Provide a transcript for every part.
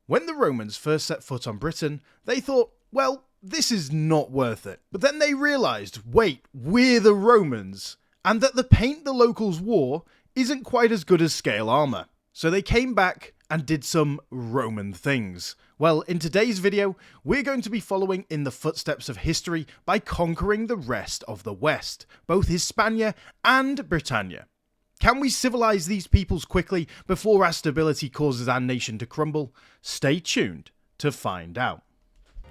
When the Romans first set foot on Britain, they thought, well, this is not worth it. But then they realised, wait, we're the Romans, and that the paint the locals wore isn't quite as good as scale armour. So they came back and did some Roman things. Well, in today's video, we're going to be following in the footsteps of history by conquering the rest of the West, both Hispania and Britannia. Can we civilize these peoples quickly before our stability causes our nation to crumble? Stay tuned to find out.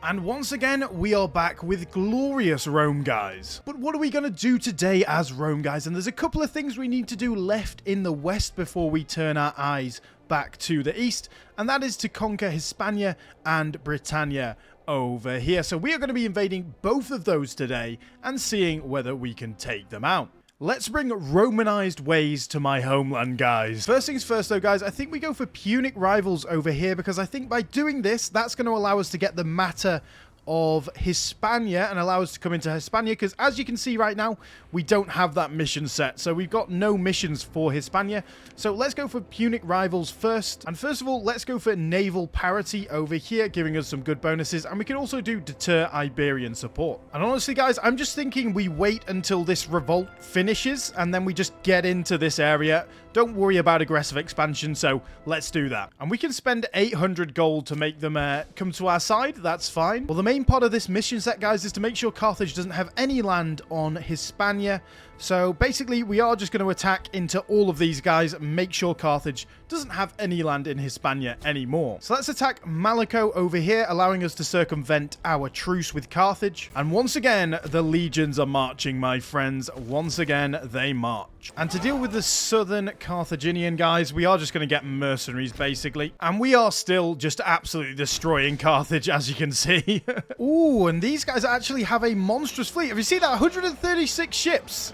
And once again, we are back with glorious Rome, guys. But what are we going to do today as Rome, guys? And there's a couple of things we need to do left in the West before we turn our eyes back to the East. And that is to conquer Hispania and Britannia over here. So we are going to be invading both of those today and seeing whether we can take them out. Let's bring Romanized ways to my homeland, guys. First things first, though, guys, I think we go for Punic rivals over here because I think by doing this, that's going to allow us to get the matter of Hispania and allow us to come into Hispania because, as you can see right now, we don't have that mission set. So we've got no missions for Hispania. So let's go for Punic rivals first. And first of all, let's go for naval parity over here, giving us some good bonuses. And we can also do deter Iberian support. And honestly, guys, I'm just thinking we wait until this revolt finishes and then we just get into this area. Don't worry about aggressive expansion, so let's do that. And we can spend 800 gold to make them come to our side. That's fine. Well, the main part of this mission set, guys, is to make sure Carthage doesn't have any land on Hispania. So basically, we are just going to attack into all of these guys and make sure Carthage doesn't have any land in Hispania anymore. So let's attack Malaco over here, allowing us to circumvent our truce with Carthage. And once again, the legions are marching, my friends. Once again, they march. And to deal with the southern Carthaginian guys, we are just going to get mercenaries, basically. And we are still just absolutely destroying Carthage, as you can see. Ooh, and these guys actually have a monstrous fleet. Have you seen that? 136 ships.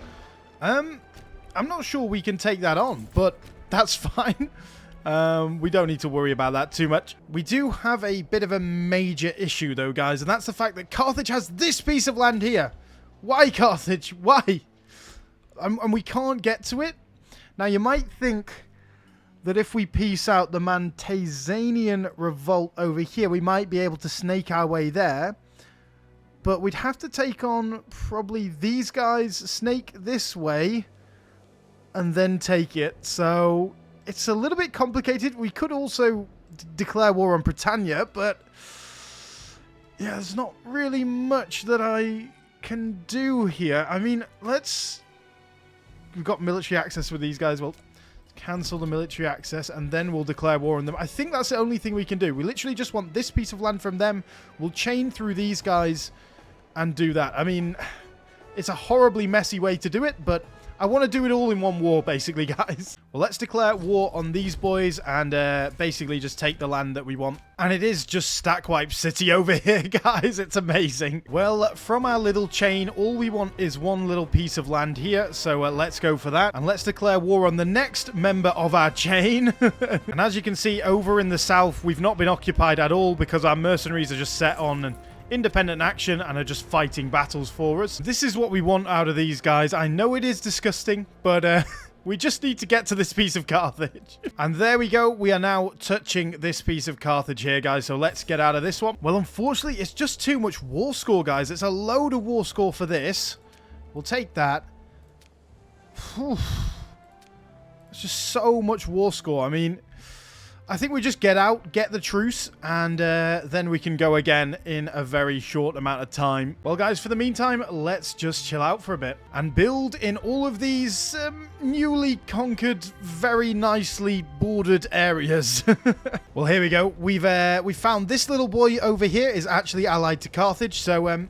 I'm not sure we can take that on, but that's fine. We don't need to worry about that too much. We do have a bit of a major issue, though, guys, and that's the fact that Carthage has this piece of land here. Why, Carthage? Why? And we can't get to it? Now, you might think that if we piece out the Montezanian revolt over here, we might be able to snake our way there. But we'd have to take on probably these guys, snake this way, and then take it. So it's a little bit complicated. We could also declare war on Britannia, but yeah, there's not really much that I can do here. I mean, we've got military access with these guys. Well, cancel the military access, and then we'll declare war on them. I think that's the only thing we can do. We literally just want this piece of land from them. We'll chain through these guys and do that. I mean, it's a horribly messy way to do it, but I want to do it all in one war, basically, guys. Well, let's declare war on these boys and basically just take the land that we want. And it is just Stackwipe City over here, guys. It's amazing. Well, from our little chain, all we want is one little piece of land here. So let's go for that. And let's declare war on the next member of our chain. And as you can see, over in the south, we've not been occupied at all because our mercenaries are just set on independent action and are just fighting battles for us. This is what we want out of these guys. I know it is disgusting, but we just need to get to this piece of Carthage. And there we go. We are now touching this piece of Carthage here, guys. So let's get out of this one. Well, unfortunately, it's just too much war score, guys. It's a load of war score for this. We'll take that. Whew. It's just so much war score. I mean, I think we just get out, get the truce, and then we can go again in a very short amount of time. Well, guys, for the meantime, let's just chill out for a bit and build in all of these newly conquered, very nicely bordered areas. Well, here we go. We found this little boy over here is actually allied to Carthage, so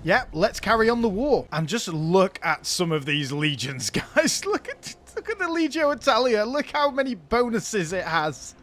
yeah, let's carry on the war. And just look at some of these legions, guys. Look at the Legio Italia. Look how many bonuses it has.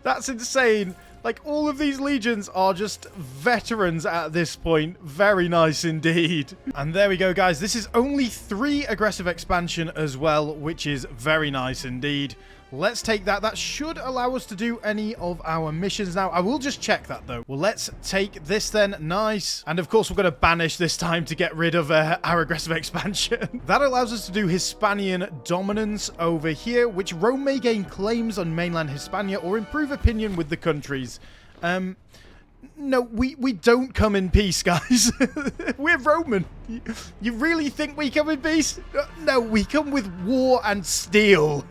That's insane. Like, all of these legions are just veterans at this point. Very nice indeed. And there we go, guys. This is only 3 aggressive expansion as well, which is very nice indeed. Let's take that. That should allow us to do any of our missions now. I will just check that, though. Well, let's take this then. Nice. And, of course, we're going to banish this time to get rid of our aggressive expansion. That allows us to do Hispanian dominance over here, which Rome may gain claims on mainland Hispania or improve opinion with the countries. No, we don't come in peace, guys. We're Roman. You really think we come in peace? No, we come with war and steel.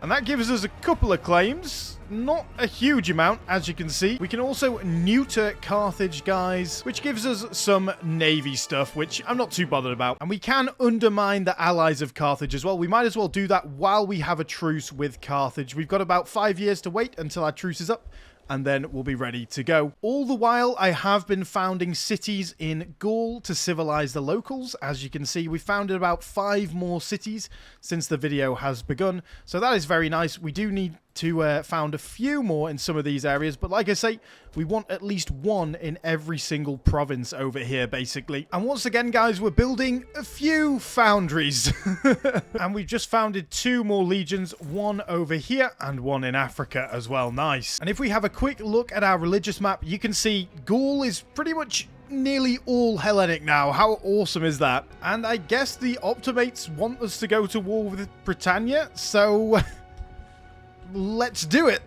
And that gives us a couple of claims. Not a huge amount, as you can see. We can also neuter Carthage, guys, which gives us some navy stuff, which I'm not too bothered about. And we can undermine the allies of Carthage as well. We might as well do that while we have a truce with Carthage. We've got about 5 years to wait until our truce is up, and then we'll be ready to go. All the while, I have been founding cities in Gaul to civilize the locals. As you can see, we founded about 5 more cities since the video has begun. So that is very nice. We do need to found a few more in some of these areas, but like I say, we want at least 1 in every single province over here, basically. And once again, guys, we're building a few foundries. And we've just founded 2 more legions, 1 over here and 1 in Africa as well. Nice. And if we have a quick look at our religious map, you can see Gaul is pretty much nearly all Hellenic now. How awesome is that? And I guess the Optimates want us to go to war with Britannia, so let's do it.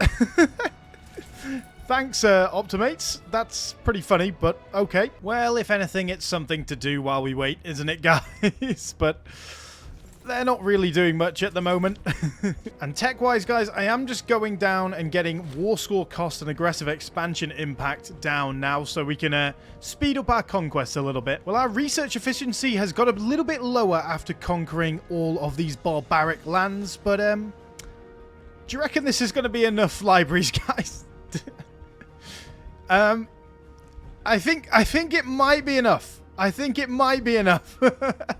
Thanks, Optimates. That's pretty funny, but okay. Well, if anything, it's something to do while we wait, isn't it, guys? But they're not really doing much at the moment. And tech-wise, guys, I am just going down and getting war score cost and aggressive expansion impact down now so we can speed up our conquests a little bit. Well, our research efficiency has got a little bit lower after conquering all of these barbaric lands, but do you reckon this is going to be enough libraries, guys? I think it might be enough. I think it might be enough.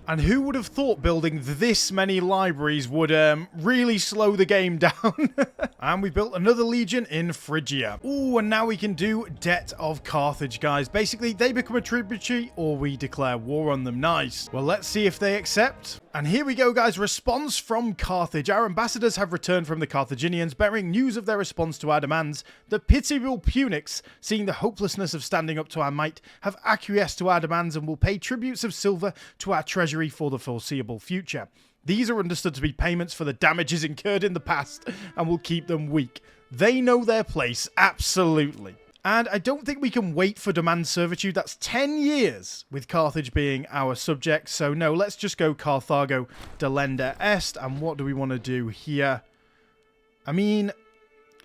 And who would have thought building this many libraries would really slow the game down? And we built another legion in Phrygia. Ooh, and now we can do Debt of Carthage, guys. Basically, they become a tributary or we declare war on them. Nice. Well, let's see if they accept. And here we go, guys. Response from Carthage. Our ambassadors have returned from the Carthaginians, bearing news of their response to our demands. The pitiable Punics, seeing the hopelessness of standing up to our might, have acquiesced to our demands and will pay tributes of silver to our treasury for the foreseeable future. These are understood to be payments for the damages incurred in the past and will keep them weak. They know their place, absolutely. And I don't think we can wait for demand servitude. That's 10 years with Carthage being our subject. So no, let's just go Carthago delenda est. And what do we want to do here? I mean,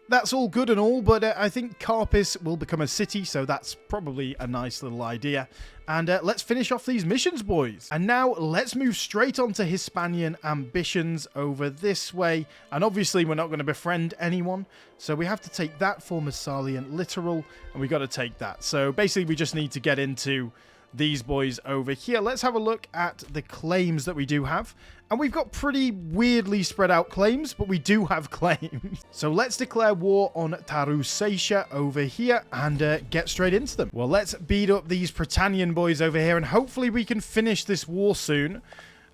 that's all good and all, but I think Carpis will become a city, so that's probably a nice little idea. And let's finish off these missions, boys. And now let's move straight on to Hispanian ambitions over this way. And obviously we're not going to befriend anyone, so we have to take that for Massalian Littoral, and we got to take that. So basically we just need to get into these boys over here. Let's have a look at the claims that we do have. And we've got pretty weirdly spread out claims, but we do have claims. So let's declare war on Tarusatia over here and get straight into them. Well, let's beat up these Britannian boys over here, and hopefully we can finish this war soon.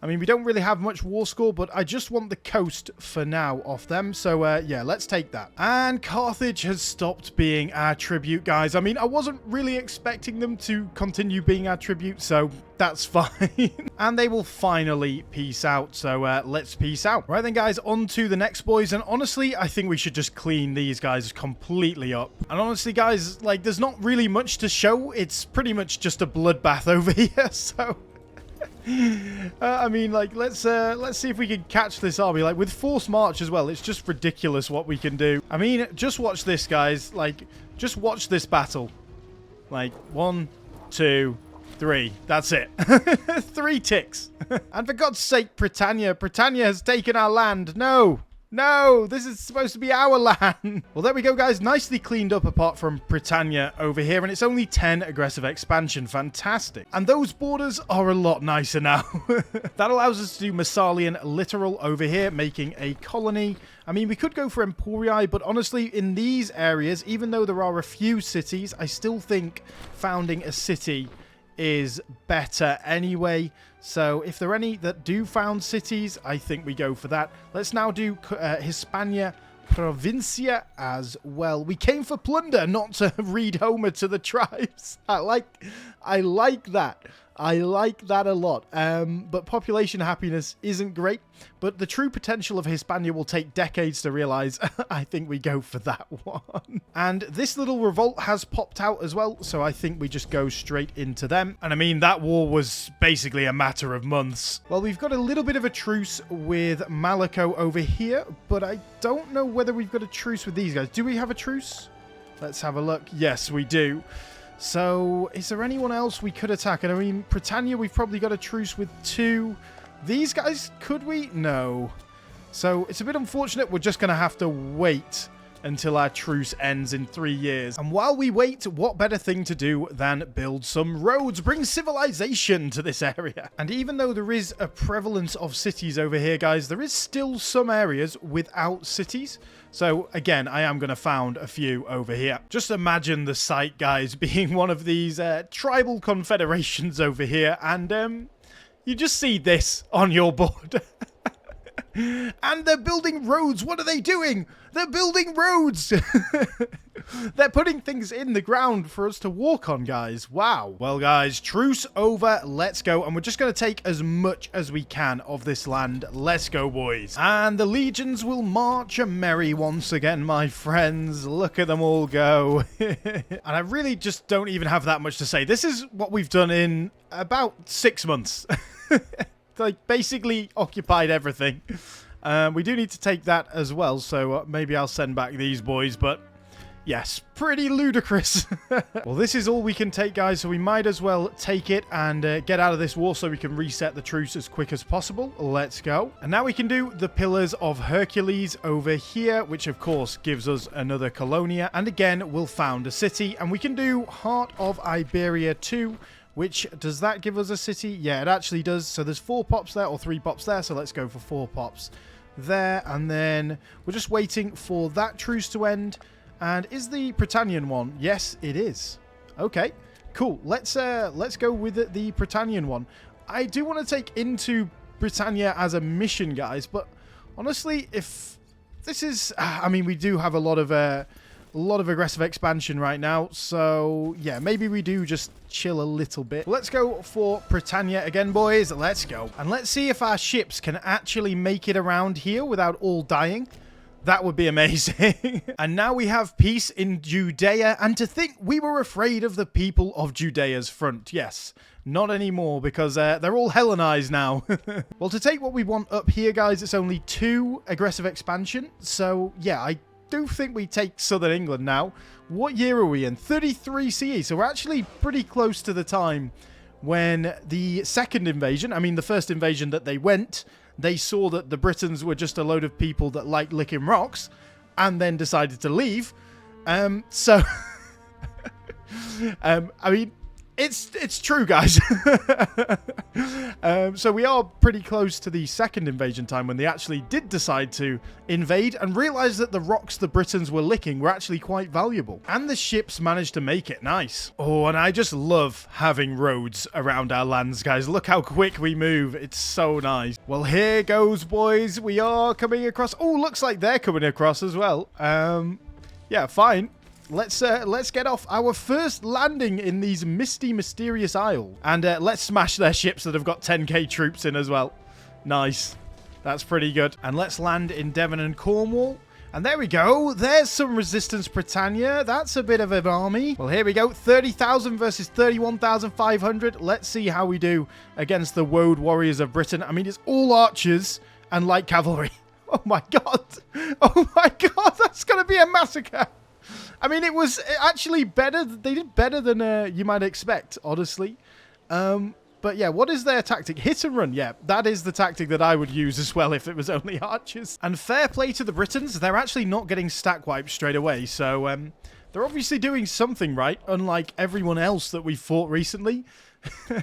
I mean, we don't really have much war score, but I just want the coast for now off them. So, yeah, let's take that. And Carthage has stopped being our tribute, guys. I mean, I wasn't really expecting them to continue being our tribute, so that's fine. And they will finally peace out. So, let's peace out. Right then, guys, on to the next boys. And honestly, I think we should just clean these guys completely up. And honestly, guys, like, there's not really much to show. It's pretty much just a bloodbath over here, so I mean, like, let's see if we can catch this army. Like, with forced march as well, it's just ridiculous what we can do. I mean, just watch this, guys. Like, just watch this battle. Like, 1, 2, 3. That's it. 3 ticks. And for God's sake, Britannia has taken our land. No. No, this is supposed to be our land. Well, there we go, guys. Nicely cleaned up apart from Britannia over here. And it's only 10 aggressive expansion. Fantastic. And those borders are a lot nicer now. That allows us to do Massalian Littoral over here, making a colony. I mean, we could go for Emporii, but honestly, in these areas, even though there are a few cities, I still think founding a city is better anyway. So if there are any that do found cities, I think we go for that. Let's now do Hispania Provincia as well. We came for plunder, not to read Homer to the tribes. I like that. I like that a lot. But population happiness isn't great. But the true potential of Hispania will take decades to realize. I think we go for that one. And this little revolt has popped out as well. So I think we just go straight into them. And I mean, that war was basically a matter of months. Well, we've got a little bit of a truce with Malaco over here. But I don't know whether we've got a truce with these guys. Do we have a truce? Let's have a look. Yes, we do. So, is there anyone else we could attack? And I mean, Britannia, we've probably got a truce with 2. These guys, could we? No. So, it's a bit unfortunate. We're just going to have to wait until our truce ends in 3 years. And while we wait, what better thing to do than build some roads, bring civilization to this area. And even though there is a prevalence of cities over here, guys, there is still some areas without cities. So, again, I am going to found a few over here. Just imagine the sight, guys, being one of these tribal confederations over here. And you just see this on your board. And they're building roads. What are they doing? They're building roads. They're putting things in the ground for us to walk on, guys. Wow. Well, guys, truce over. Let's go. And we're just going to take as much as we can of this land. Let's go, boys. And the legions will march a merry once again, my friends. Look at them all go. And I really just don't even have that much to say. This is what we've done in about 6 months. Like, basically occupied everything. We do need to take that as well, so maybe I'll send back these boys, but yes, pretty ludicrous. Well, this is all we can take, guys, so we might as well take it and get out of this war so we can reset the truce as quick as possible. Let's go. And now we can do the Pillars of Hercules over here, which of course gives us another colonia, and again, we'll found a city, and we can do Heart of Iberia 2, which, does that give us a city? Yeah, it actually does. So there's 4 pops there, or 3 pops there. So let's go for 4 pops there. And then we're just waiting for that truce to end. And is the Britannian one? Yes, it is. Okay, cool. Let's go with the Britannian one. I do want to take into Britannia as a mission, guys. But honestly, if this is... I mean, we do have a lot of aggressive expansion right now, so yeah, maybe we do just chill a little bit. Let's go for Britannia again, boys. Let's go. And let's see if our ships can actually make it around here without all dying. That would be amazing. And now we have peace in Judea, and to think we were afraid of the people of Judea's front. Yes, not anymore, because they're all Hellenized now. Well, to take what we want up here, guys, it's only 2 aggressive expansion, so yeah, I do think we take southern England now. What year are we in? 33 CE. So we're actually pretty close to the time when the second invasion, I mean the first invasion that they went, they saw that the Britons were just a load of people that liked licking rocks and then decided to leave. I mean, it's true, guys. So we are pretty close to the second invasion time when they actually did decide to invade and realize that the rocks the Britons were licking were actually quite valuable. And the ships managed to make it nice. Oh, and I just love having roads around our lands, guys. Look how quick we move. It's so nice. Well, here goes, boys. We are coming across. Oh, looks like they're coming across as well. Yeah, fine. Let's get off our first landing in these misty, mysterious isles. And let's smash their ships that have got 10k troops in as well. Nice. That's pretty good. And let's land in Devon and Cornwall. And there we go. There's some resistance, Britannia. That's a bit of an army. Well, here we go. 30,000 versus 31,500. Let's see how we do against the Woad Warriors of Britain. I mean, it's all archers and light cavalry. Oh my god. Oh my god. That's going to be a massacre. I mean, it was actually better. They did better than you might expect, honestly. But yeah, what is their tactic? Hit and run. Yeah, that is the tactic that I would use as well if it was only archers. And fair play to the Britons. They're actually not getting stack wiped straight away. So they're obviously doing something right, unlike everyone else that we've fought recently.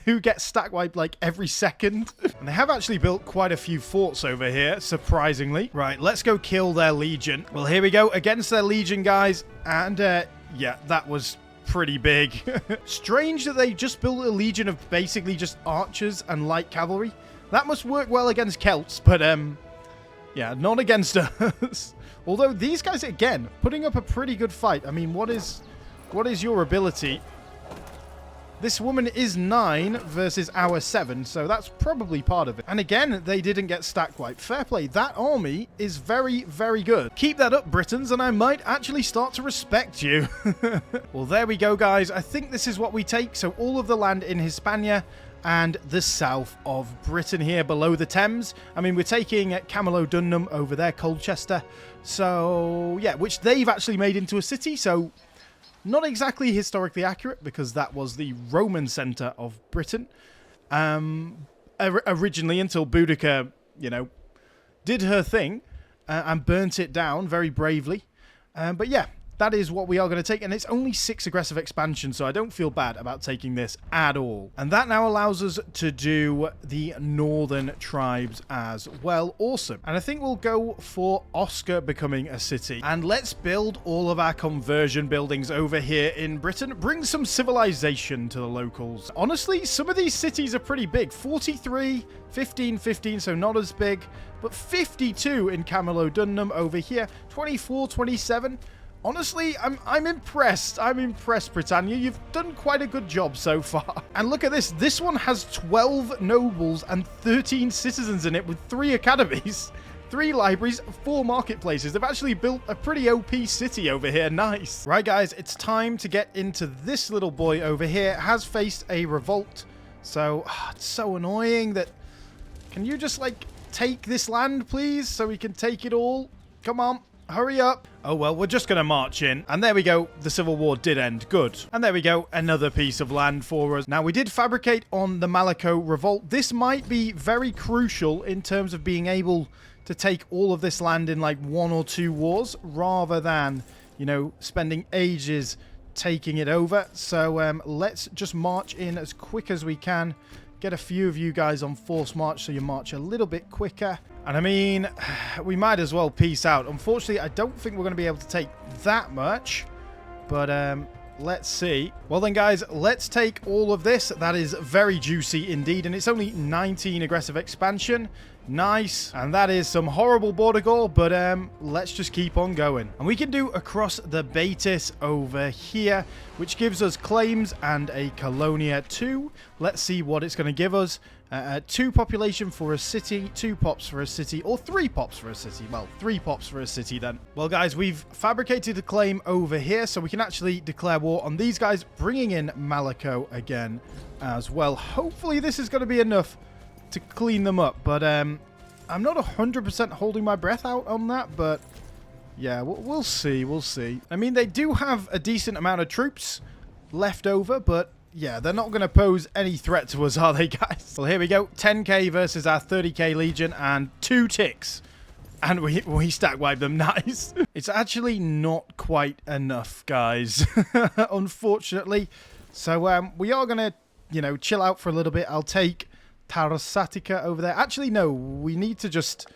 Who gets stack wiped like every second. And they have actually built quite a few forts over here, surprisingly. Right, let's go kill their legion. Well, here we go against their legion, guys. And yeah, that was pretty big. Strange that they just built a legion of basically just archers and light cavalry. That must work well against Celts, but Yeah, not against us. Although these guys, again, putting up a pretty good fight. I mean, what is your ability? This woman is 9 versus our 7, so that's probably part of it. And again, they didn't get stack wiped. Fair play. That army is very, very good. Keep that up, Britons, and I might actually start to respect you. Well, there we go, guys. I think this is what we take. So all of the land in Hispania and the south of Britain here below the Thames. I mean, we're taking Camulodunum over there, Colchester. So, yeah, which they've actually made into a city, so not exactly historically accurate because that was the Roman centre of Britain originally until Boudica, you know, did her thing and burnt it down very bravely. But yeah, that is what we are going to take. And it's only 6 aggressive expansion, so I don't feel bad about taking this at all. And that now allows us to do the northern tribes as well. Awesome. And I think we'll go for Oscar becoming a city. And let's build all of our conversion buildings over here in Britain. Bring some civilization to the locals. Honestly, some of these cities are pretty big. 43, 15, 15, so not as big. But 52 in Camulodunum over here. 24, 27. Honestly, I'm impressed. I'm impressed, Britannia. You've done quite a good job so far. And look at this. This one has 12 nobles and 13 citizens in it with 3 academies, 3 libraries, 4 marketplaces. They've actually built a pretty OP city over here. Nice. Right, guys, it's time to get into this little boy over here. It has faced a revolt. So, it's so annoying that... Can you just, like, take this land, please, so we can take it all? Come on. Hurry up. Oh, well, we're just going to march in. And there we go. The Civil War did end. Good. And there we go. Another piece of land for us. Now, we did fabricate on the Malako Revolt. This might be very crucial in terms of being able to take all of this land in like 1 or 2 wars rather than, you know, spending ages taking it over. So let's just march in as quick as we can. Get a few of you guys on force march so you march a little bit quicker. And I mean, we might as well peace out. Unfortunately, I don't think we're going to be able to take that much. But let's see. Well then, guys, let's take all of this. That is very juicy indeed. And it's only 19 aggressive expansion. Nice. And that is some horrible border gore. But let's just keep on going. And we can do across the Betis over here, which gives us claims and a Colonia 2. Let's see what it's going to give us. 2 population for a city, 2 pops for a city, or 3 pops for a city. Well, 3 pops for a city then. Well, guys, we've fabricated a claim over here, so we can actually declare war on these guys, bringing in Malako again as well. Hopefully, this is going to be enough to clean them up, but I'm not 100% holding my breath out on that, but yeah, we'll see, we'll see. I mean, they do have a decent amount of troops left over, but yeah, they're not going to pose any threat to us, are they, guys? Well, here we go. 10k versus our 30k Legion and 2 ticks. And we stack wipe them. Nice. It's actually not quite enough, guys. Unfortunately. So we are going to, you know, chill out for a little bit. I'll take Tarasatica over there. Actually, no. We need to just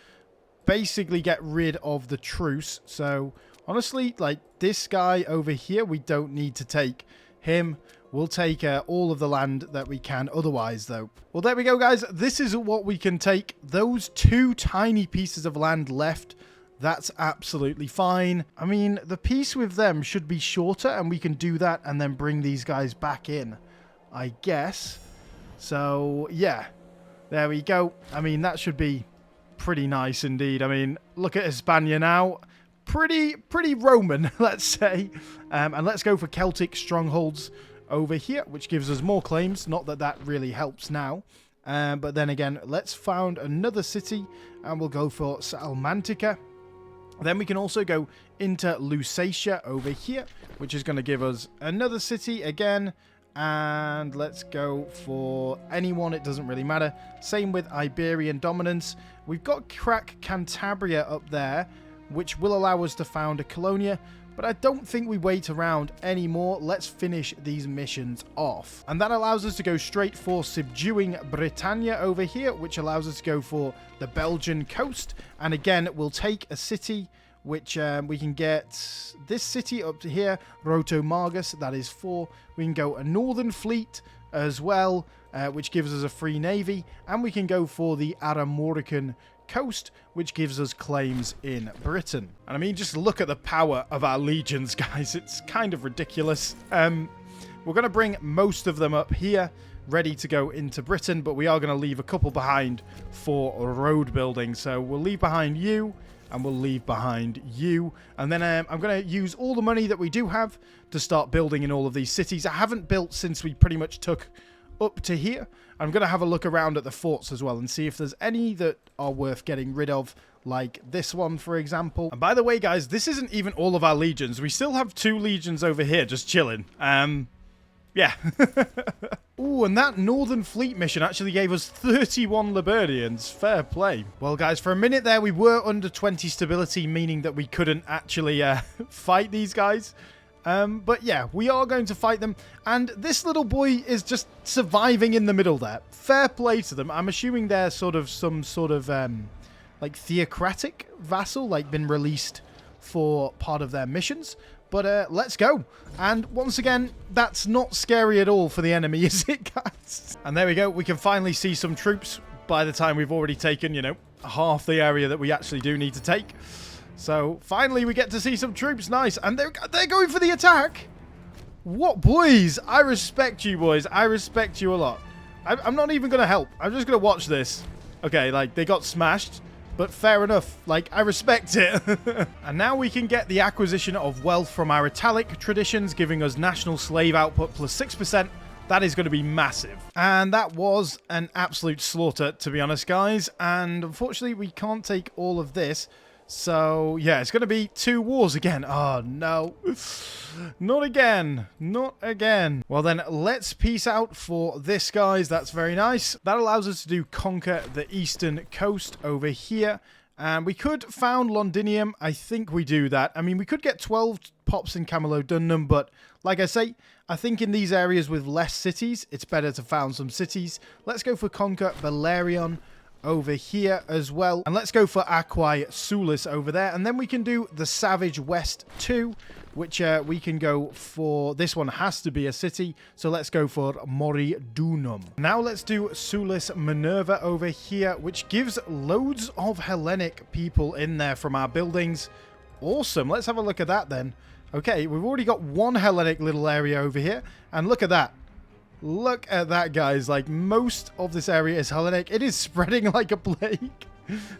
basically get rid of the truce. So, honestly, like, this guy over here, we don't need to take him. We'll take all of the land that we can otherwise, though. Well, there we go, guys. This is what we can take. Those 2 tiny pieces of land left, that's absolutely fine. I mean, the piece with them should be shorter, and we can do that and then bring these guys back in, I guess. So, yeah. There we go. I mean, that should be pretty nice indeed. I mean, look at Hispania now. Pretty Roman, let's say. And let's go for Celtic strongholds over here, which gives us more claims. Not that that really helps now. But then again, let's found another city, and we'll go for Salmantica. Then we can also go into Lusatia over here, which is going to give us another city again. And let's go for anyone. It doesn't really matter. Same with Iberian dominance. We've got Crack Cantabria up there, which will allow us to found a colonia. But I don't think we wait around anymore. Let's finish these missions off. And that allows us to go straight for subduing Britannia over here, which allows us to go for the Belgian coast. And again, we'll take a city which we can get this city up to here, Rotomargus, that is 4. We can go a Northern Fleet as well, which gives us a free navy, and we can go for the Aramorican coast, which gives us claims in Britain. And I mean, just look at the power of our legions, guys. It's kind of ridiculous. We're going to bring most of them up here, ready to go into Britain, but we are going to leave a couple behind for road building. So we'll leave behind you, and we'll leave behind you. And then I'm going to use all the money that we do have to start building in all of these cities. I haven't built since we pretty much took up to here. I'm going to have a look around at the forts as well and see if there's any that are worth getting rid of, like this one, for example. And by the way, guys, this isn't even all of our legions. We still have 2 legions over here just chilling. Yeah. Ooh, and that Northern Fleet mission actually gave us 31 Liburnians. Fair play. Well, guys, for a minute there, we were under 20 stability, meaning that we couldn't actually fight these guys. But yeah, we are going to fight them. And this little boy is just surviving in the middle there. Fair play to them. I'm assuming they're sort of some sort of like theocratic vassal, like been released for part of their missions. But let's go. And once again, that's not scary at all for the enemy, is it, guys? And there we go. We can finally see some troops by the time we've already taken, you know, half the area that we actually do need to take. So finally we get to see some troops. Nice. And they're going for the attack. What boys? I respect you, boys. I respect you a lot. I'm not even going to help. I'm just going to watch this. Okay, like, they got smashed. But fair enough. Like, I respect it. And now we can get the acquisition of wealth from our Italic traditions, giving us national slave output plus 6%. That is going to be massive. And that was an absolute slaughter, to be honest, guys. And unfortunately, we can't take all of this. So, yeah, it's going to be 2 wars again. Oh, no. Not again. Not again. Well, then, let's peace out for this, guys. That's very nice. That allows us to conquer the eastern coast over here. And we could found Londinium. I think we do that. I mean, we could get 12 pops in Camulodunum, but like I say, I think in these areas with less cities, it's better to found some cities. Let's go for conquer Valerion over here as well, and let's go for Aquae Sulis over there, and then we can do the Savage West 2, which we can go for. This one has to be a city, so let's go for Moridunum. Now let's do Sulis Minerva over here, which gives loads of Hellenic people in there from our buildings. Awesome. Let's have a look at that then. Okay, we've already got 1 Hellenic little area over here, and look at that. Look at that, guys. Like, most of this area is Hellenic. It is spreading like a plague.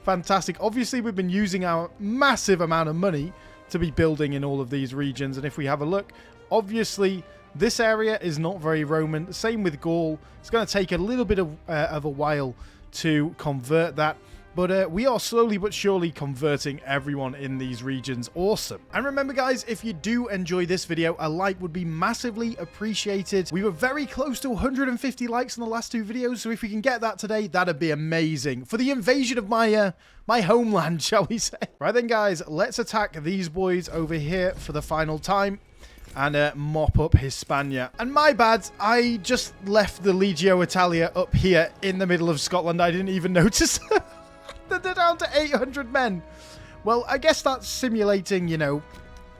Fantastic. Obviously, we've been using our massive amount of money to be building in all of these regions. And if we have a look, obviously, this area is not very Roman. Same with Gaul. It's going to take a little bit of a while to convert that. But we are slowly but surely converting everyone in these regions. Awesome. And remember, guys, if you do enjoy this video, a like would be massively appreciated. We were very close to 150 likes in the last 2 videos, so if we can get that today, that'd be amazing. For the invasion of my my homeland, shall we say. Right then, guys, let's attack these boys over here for the final time. And mop up Hispania. And my bad, I just left the Legio Italia up here in the middle of Scotland. I didn't even notice. They're down to 800 men. Well, I guess that's simulating, you know,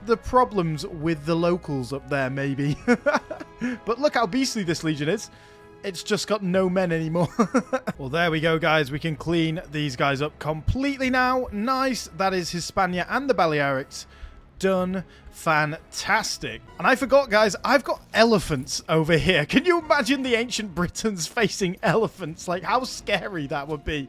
the problems with the locals up there, maybe. But look how beastly this legion is. It's just got no men anymore. Well, there we go, guys. We can clean these guys up completely now. Nice. That is Hispania and the Balearics. Done. Fantastic. And I forgot, guys, I've got elephants over here. Can you imagine the ancient Britons facing elephants? Like, how scary that would be.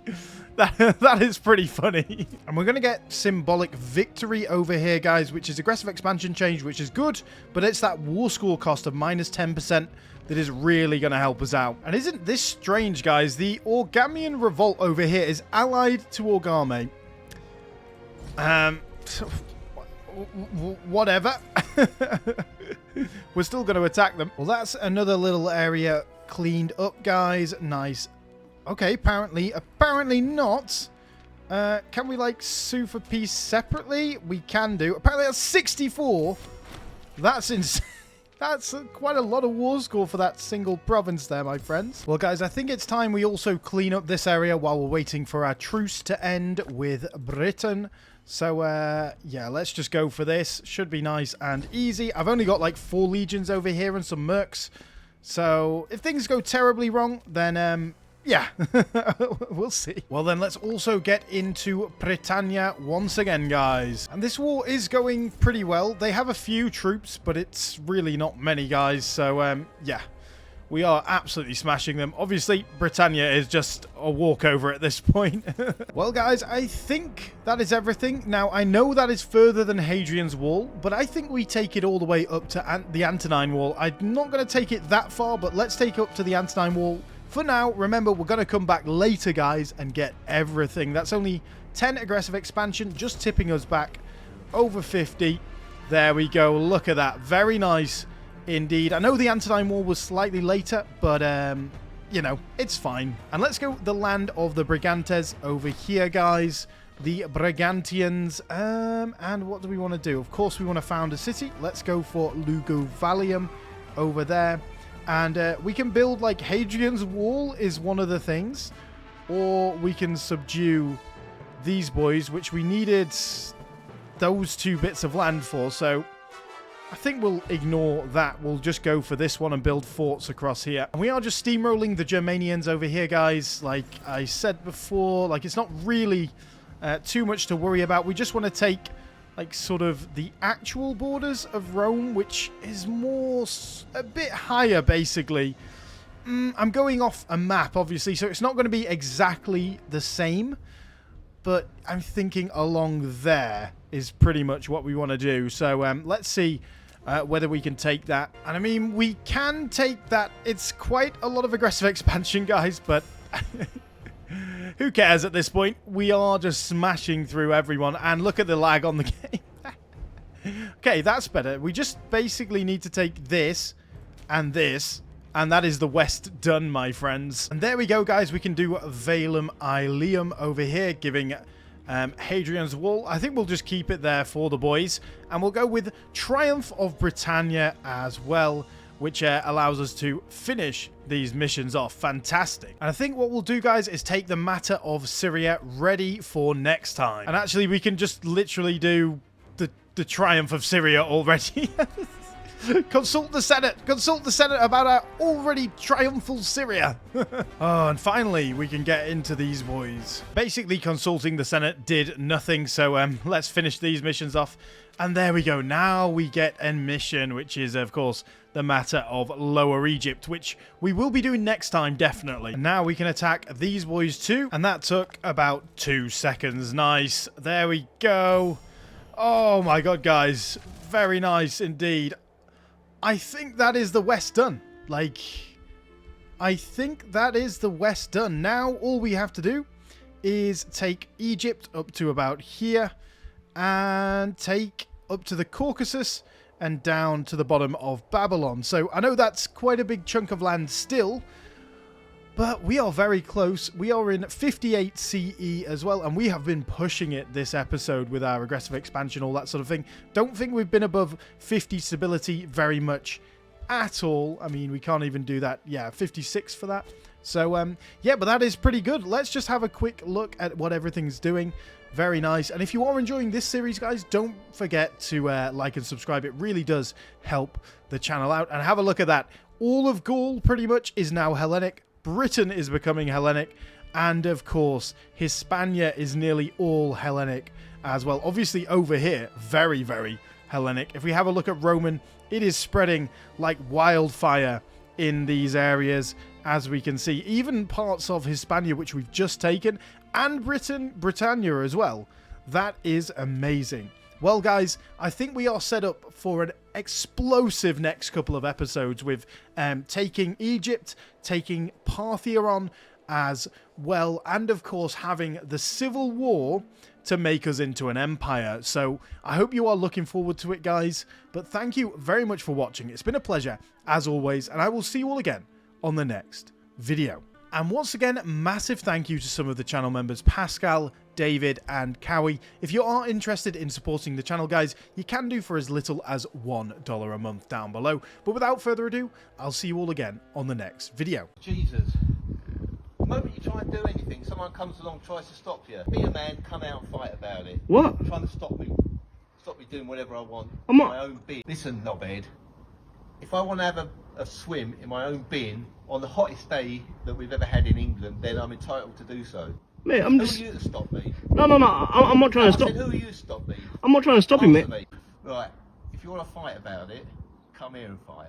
That is pretty funny. And we're going to get symbolic victory over here, guys, which is aggressive expansion change, which is good, but it's that war score cost of minus 10% that is really going to help us out. And isn't this strange, guys? The Orgamian revolt over here is allied to Orgame. Whatever. We're still going to attack them. Well, that's another little area cleaned up, guys. Nice. Okay, apparently not. Can we, like, sue for peace separately? We can do. Apparently that's 64. That's insane. That's quite a lot of war score for that single province there, my friends. Well, guys, I think it's time we also clean up this area while we're waiting for our truce to end with Britain. So, yeah, let's just go for this. Should be nice and easy. I've only got like 4 legions over here and some mercs. So, if things go terribly wrong, then, yeah, we'll see. Well, then let's also get into Britannia once again, guys. And this war is going pretty well. They have a few troops, but it's really not many, guys. So, yeah, we are absolutely smashing them. Obviously, Britannia is just a walkover at this point. Well, guys, I think that is everything. Now, I know that is further than Hadrian's Wall, but I think we take it all the way up to the Antonine Wall. I'm not going to take it that far, but let's take it up to the Antonine Wall. For now, remember, we're going to come back later, guys, and get everything. That's only 10 aggressive expansion, just tipping us back over 50. There we go. Look at that. Very nice indeed. I know the Antonine War was slightly later, but, you know, it's fine. And let's go the land of the Brigantes over here, guys. The Brigantians. And what do we want to do? Of course, we want to found a city. Let's go for Luguvalium over there. And we can build, like, Hadrian's Wall is one of the things. Or we can subdue these boys, which we needed those 2 bits of land for. So I think we'll ignore that. We'll just go for this one and build forts across here. And we are just steamrolling the Germanians over here, guys. Like I said before, like, it's not really too much to worry about. We just want to take, like, sort of the actual borders of Rome, which is more, a bit higher, basically. I'm going off a map, obviously, so it's not going to be exactly the same, but I'm thinking along there is pretty much what we want to do. So let's see whether we can take that. And I mean, we can take that. It's quite a lot of aggressive expansion, guys, but who cares at this point? We are just smashing through everyone. And look at the lag on the game. Okay, that's better. We just basically need to take this and this. And that is the west done, my friends. And there we go, guys. We can do Valum Ilium over here, giving Hadrian's Wall. I think we'll just keep it there for the boys. And we'll go with Triumph of Britannia as well, which allows us to finish these missions off. Fantastic. And I think what we'll do, guys, is take the matter of Syria ready for next time. And actually, we can just literally do the Triumph of Syria already. Consult the Senate about our already triumphal Syria. Oh, and finally, we can get into these boys. Basically, consulting the Senate did nothing, so let's finish these missions off. And there we go. Now we get a mission, which is, of course, the matter of Lower Egypt, which we will be doing next time, definitely. And now we can attack these boys too, and that took about 2 seconds. Nice. There we go. Oh my god, guys. Very nice indeed. I think that is the West done. Like, I think that is the West done. Now, all we have to do is take Egypt up to about here and take up to the Caucasus and down to the bottom of Babylon. So, I know that's quite a big chunk of land still, but we are very close. We are in 58 CE as well, and we have been pushing it this episode with our aggressive expansion, all that sort of thing. Don't think we've been above 50 stability very much at all. I mean, we can't even do that. Yeah, 56 for that. So, yeah, but that is pretty good. Let's just have a quick look at what everything's doing. Very nice. And if you are enjoying this series, guys, don't forget to like and subscribe. It really does help the channel out. And have a look at that. All of Gaul, pretty much, is now Hellenic. Britain is becoming Hellenic, and of course, Hispania is nearly all Hellenic as well. Obviously, over here, very, very Hellenic. If we have a look at Roman, it is spreading like wildfire in these areas, as we can see. Even parts of Hispania, which we've just taken, and Britannia as well. That is amazing. Well, guys, I think we are set up for an explosive next couple of episodes with taking Egypt, taking Parthia on as well, and of course having the civil war to make us into an empire. So I hope you are looking forward to it, guys. But thank you very much for watching. It's been a pleasure, as always, and I will see you all again on the next video. And once again, massive thank you to some of the channel members, Pascal, David, and Cowie. If you are interested in supporting the channel, guys, you can do for as little as $1 a month down below. But without further ado, I'll see you all again on the next video. Jesus. The moment you try and do anything, someone comes along, tries to stop you. Be a man, come out and fight about it. What? Trying to stop me. Stop me doing whatever I want. I'm not- My own bin. Listen, knobhead. If I want to have a swim in my own bin on the hottest day that we've ever had in England, then I'm entitled to do so. Mate, I'm Who just... are you to stop me? No, I'm not trying to I stop... said, who are you to stop me? I'm not trying to stop you, mate. Answer me. Right, if you want to fight about it, come here and fight.